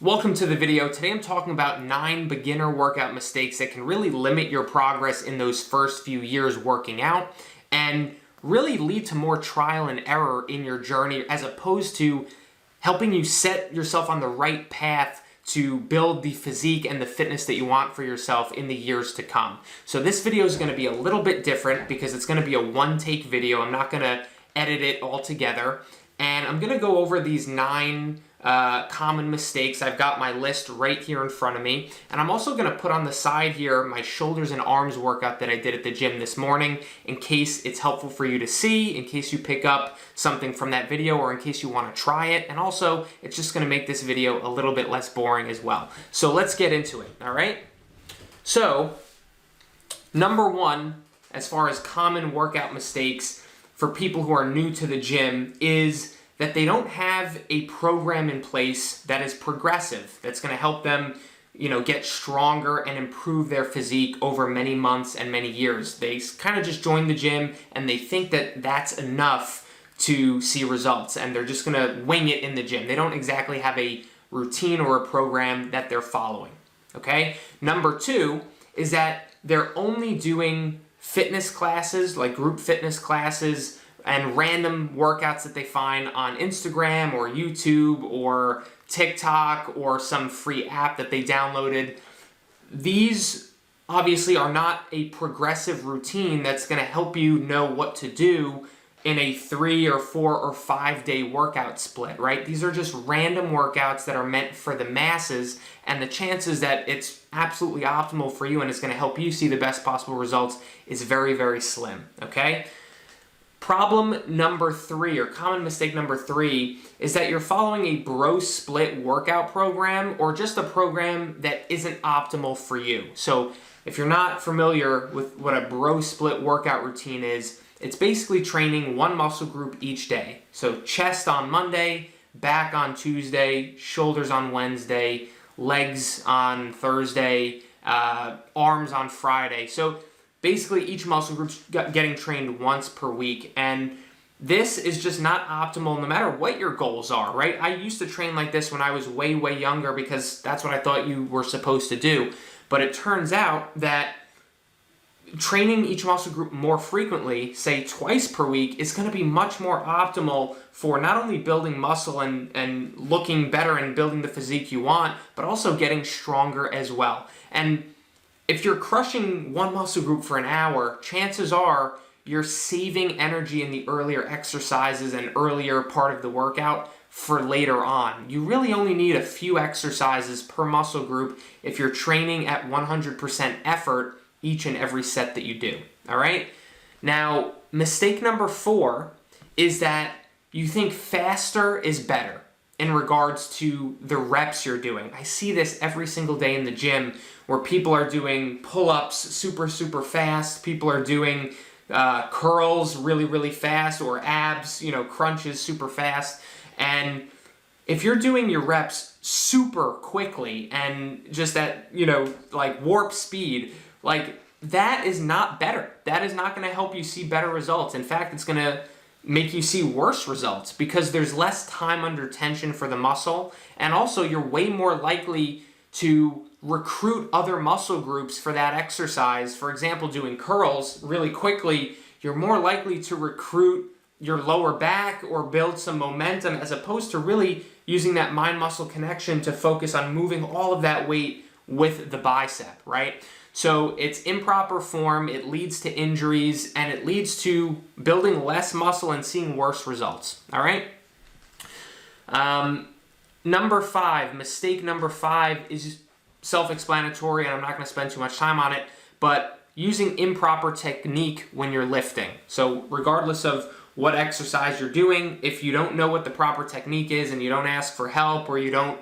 Welcome to the video. Today I'm talking about 9 beginner workout mistakes that can really limit your progress in those first few years working out and really lead to more trial and error in your journey as opposed to helping you set yourself on the right path to build the physique and the fitness that you want for yourself in the years to come. So this video is going to be a little bit different because it's going to be a one-take video. I'm not going to edit it all together. And I'm going to go over these 9 common mistakes. I've got my list right here in front of me. And I'm also going to put on the side here my shoulders and arms workout that I did at the gym this morning in case it's helpful for you to see, in case you pick up something from that video, or in case you want to try it. And also, it's just going to make this video a little bit less boring as well. So let's get into it, all right? So, number 1, as far as common workout mistakes for people who are new to the gym is that they don't have a program in place that is progressive, that's going to help them, get stronger and improve their physique over many months and many years. They kind of just join the gym and they think that that's enough to see results, and they're just going to wing it in the gym. They don't exactly have a routine or a program that they're following, okay? Number 2 is that they're only doing fitness classes, like group fitness classes, and random workouts that they find on Instagram or YouTube or TikTok or some free app that they downloaded. These obviously are not a progressive routine that's going to help you know what to do in a 3 or 4 or 5 day workout split, right? These are just random workouts that are meant for the masses, and the chances that it's absolutely optimal for you and it's going to help you see the best possible results is very, very slim, okay? Problem number 3, or common mistake number 3, is that you're following a bro split workout program or just a program that isn't optimal for you. So if you're not familiar with what a bro split workout routine is, it's basically training one muscle group each day. So chest on Monday, back on Tuesday, shoulders on Wednesday, legs on Thursday, arms on Friday. So basically each muscle group's getting trained once per week, and this is just not optimal no matter what your goals are, right? I used to train like this when I was way, way younger because that's what I thought you were supposed to do. But it turns out that training each muscle group more frequently, say twice per week, is going to be much more optimal for not only building muscle and looking better and building the physique you want, but also getting stronger as well. And if you're crushing one muscle group for an hour, chances are you're saving energy in the earlier exercises and earlier part of the workout for later on. You really only need a few exercises per muscle group if you're training at 100% effort each and every set that you do, all right? Now, mistake number 4 is that you think faster is better in regards to the reps you're doing. I see this every single day in the gym where people are doing pull-ups super, super fast. People are doing curls really, really fast, or abs, crunches super fast. And if you're doing your reps super quickly and just at, like warp speed, like that is not better. That is not going to help you see better results. In fact, it's going to make you see worse results because there's less time under tension for the muscle, and also you're way more likely to recruit other muscle groups for that exercise. For example, doing curls really quickly, you're more likely to recruit your lower back or build some momentum as opposed to really using that mind-muscle connection to focus on moving all of that weight with the bicep, right? So it's improper form, it leads to injuries, and it leads to building less muscle and seeing worse results, all right? Number 5, mistake number 5 is self-explanatory, and I'm not going to spend too much time on it, but using improper technique when you're lifting. So regardless of what exercise you're doing, if you don't know what the proper technique is and you don't ask for help, or you don't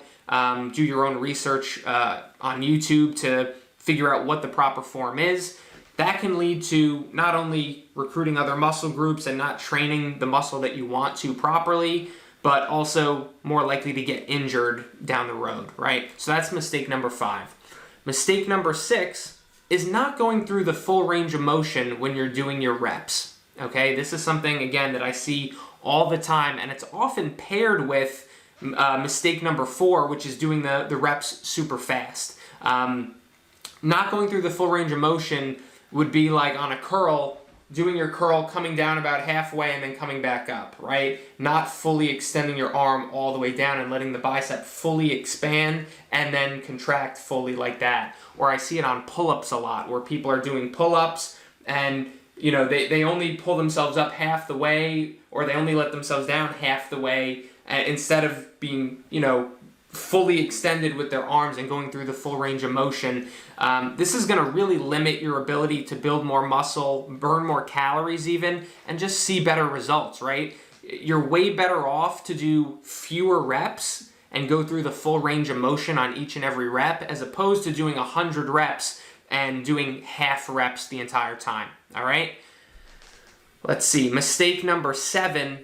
do your own research on YouTube to figure out what the proper form is, that can lead to not only recruiting other muscle groups and not training the muscle that you want to properly, but also more likely to get injured down the road, right? So that's mistake number 5. Mistake number 6 is not going through the full range of motion when you're doing your reps, okay? This is something, again, that I see all the time, and it's often paired with Mistake number 4, which is doing the reps super fast. Not going through the full range of motion would be like on a curl, doing your curl, coming down about halfway and then coming back up, right? Not fully extending your arm all the way down and letting the bicep fully expand and then contract fully like that. Or I see it on pull-ups a lot, where people are doing pull-ups and they only pull themselves up half the way, or they only let themselves down half the way, instead of being, fully extended with their arms and going through the full range of motion. This is going to really limit your ability to build more muscle, burn more calories even, and just see better results, right? You're way better off to do fewer reps and go through the full range of motion on each and every rep, as opposed to doing 100 reps and doing half reps the entire time, all right? Let's see, mistake number 7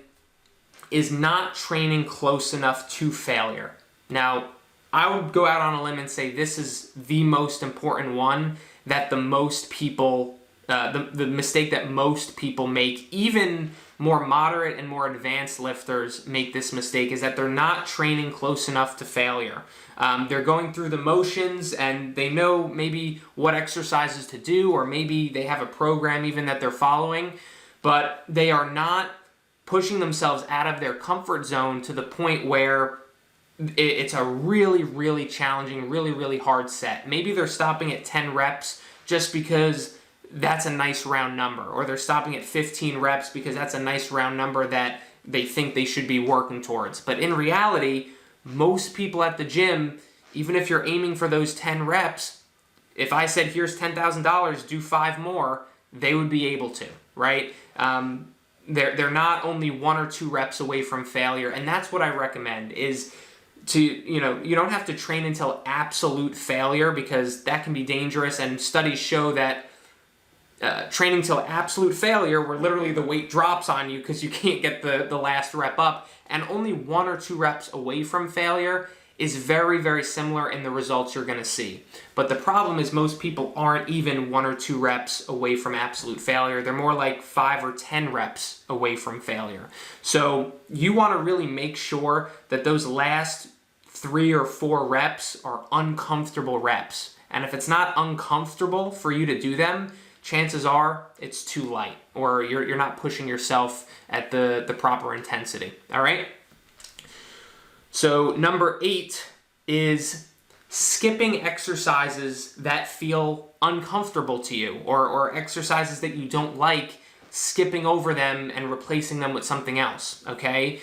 is not training close enough to failure. Now, I would go out on a limb and say this is the most important one that the most people, the mistake that most people make, even more moderate and more advanced lifters make this mistake, is that they're not training close enough to failure. They're going through the motions and they know maybe what exercises to do, or maybe they have a program even that they're following, but they are not pushing themselves out of their comfort zone to the point where it's a really, really challenging, really, really hard set. Maybe they're stopping at 10 reps just because that's a nice round number, or they're stopping at 15 reps because that's a nice round number that they think they should be working towards. But in reality, most people at the gym, even if you're aiming for those 10 reps, if I said, here's $10,000, do 5 more, they would be able to, right? They're not only 1 or 2 reps away from failure, and that's what I recommend is to, you don't have to train until absolute failure, because that can be dangerous, and studies show that training till absolute failure, where literally the weight drops on you because you can't get the last rep up, and only 1 or 2 reps away from failure is very, very similar in the results you're going to see. But the problem is most people aren't even 1 or 2 reps away from absolute failure. They're more like 5 or 10 reps away from failure. So you want to really make sure that those last 3 or 4 reps are uncomfortable reps. And if it's not uncomfortable for you to do them, chances are it's too light, or you're not pushing yourself at the proper intensity. All right? So number 8 is skipping exercises that feel uncomfortable to you, or exercises that you don't like, skipping over them and replacing them with something else, okay?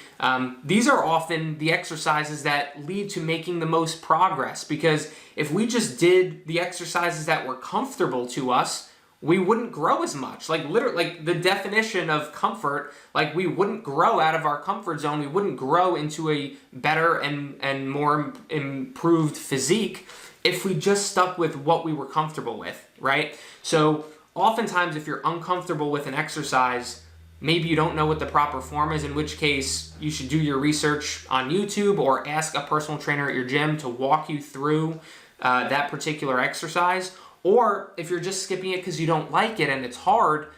These are often the exercises that lead to making the most progress, because if we just did the exercises that were comfortable to us, we wouldn't grow as much. Like literally, like the definition of comfort, like we wouldn't grow out of our comfort zone. We wouldn't grow into a better and more improved physique if we just stuck with what we were comfortable with, right? So oftentimes if you're uncomfortable with an exercise, maybe you don't know what the proper form is, in which case you should do your research on YouTube or ask a personal trainer at your gym to walk you through that particular exercise. Or if you're just skipping it because you don't like it and it's hard,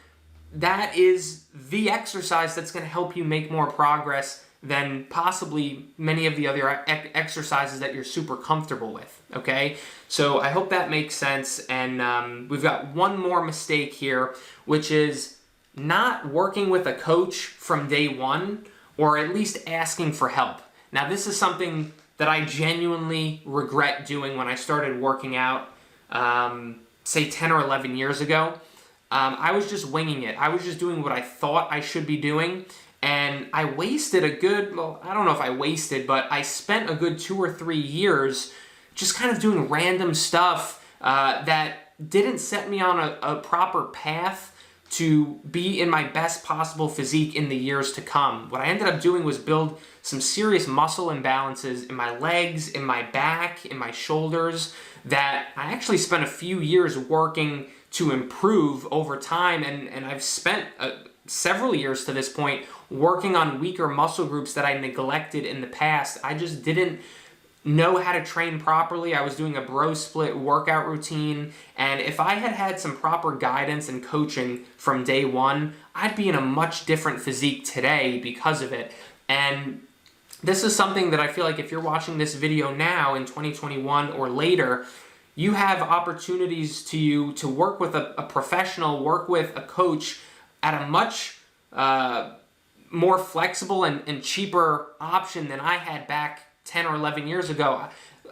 that is the exercise that's going to help you make more progress than possibly many of the other exercises that you're super comfortable with, okay? So I hope that makes sense, and we've got one more mistake here, which is not working with a coach from day one, or at least asking for help. Now, this is something that I genuinely regret doing when I started working out, say 10 or 11 years ago. I was just winging it. I was just doing what I thought I should be doing, and I wasted I don't know if I wasted, but I spent a good 2 or 3 years just kind of doing random stuff that didn't set me on a proper path to be in my best possible physique in the years to come. What I ended up doing was build some serious muscle imbalances in my legs, in my back, in my shoulders, that I actually spent a few years working to improve over time, and I've spent several years to this point working on weaker muscle groups that I neglected in the past. I just didn't know how to train properly. I was doing a bro split workout routine, and if I had had some proper guidance and coaching from day one, I'd be in a much different physique today because of it. And this is something that I feel like if you're watching this video now in 2021 or later, you have opportunities to work with a professional, work with a coach at a much more flexible and cheaper option than I had back 10 or 11 years ago.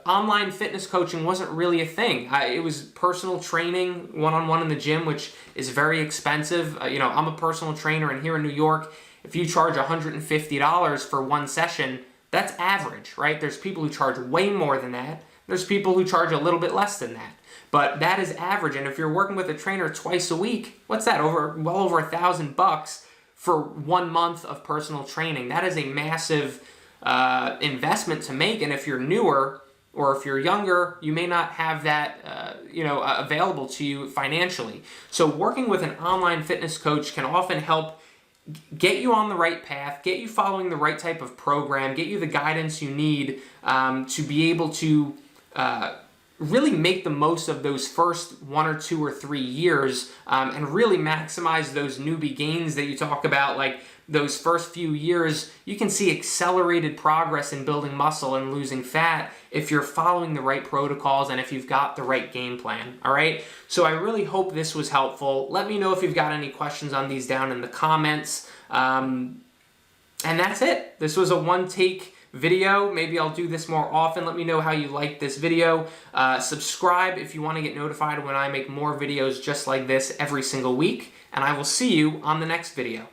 Online fitness coaching wasn't really a thing. It was personal training, one-on-one in the gym, which is very expensive. I'm a personal trainer, and here in New York, if you charge $150 for one session, that's average, right? There's people who charge way more than that. There's people who charge a little bit less than that. But that is average, and if you're working with a trainer twice a week, what's that? Well over $1,000 for 1 month of personal training. That is a massive investment to make, and if you're newer or if you're younger, you may not have that available to you financially. So working with an online fitness coach can often help get you on the right path, get you following the right type of program, get you the guidance you need to be able to really make the most of those first 1 or 2 or 3 years and really maximize those newbie gains that you talk about. Like those first few years, you can see accelerated progress in building muscle and losing fat if you're following the right protocols and if you've got the right game plan, all right? So I really hope this was helpful. Let me know if you've got any questions on these down in the comments. And that's it. This was a one-take video. Maybe I'll do this more often. Let me know how you like this video. Subscribe if you want to get notified when I make more videos just like this every single week. And I will see you on the next video.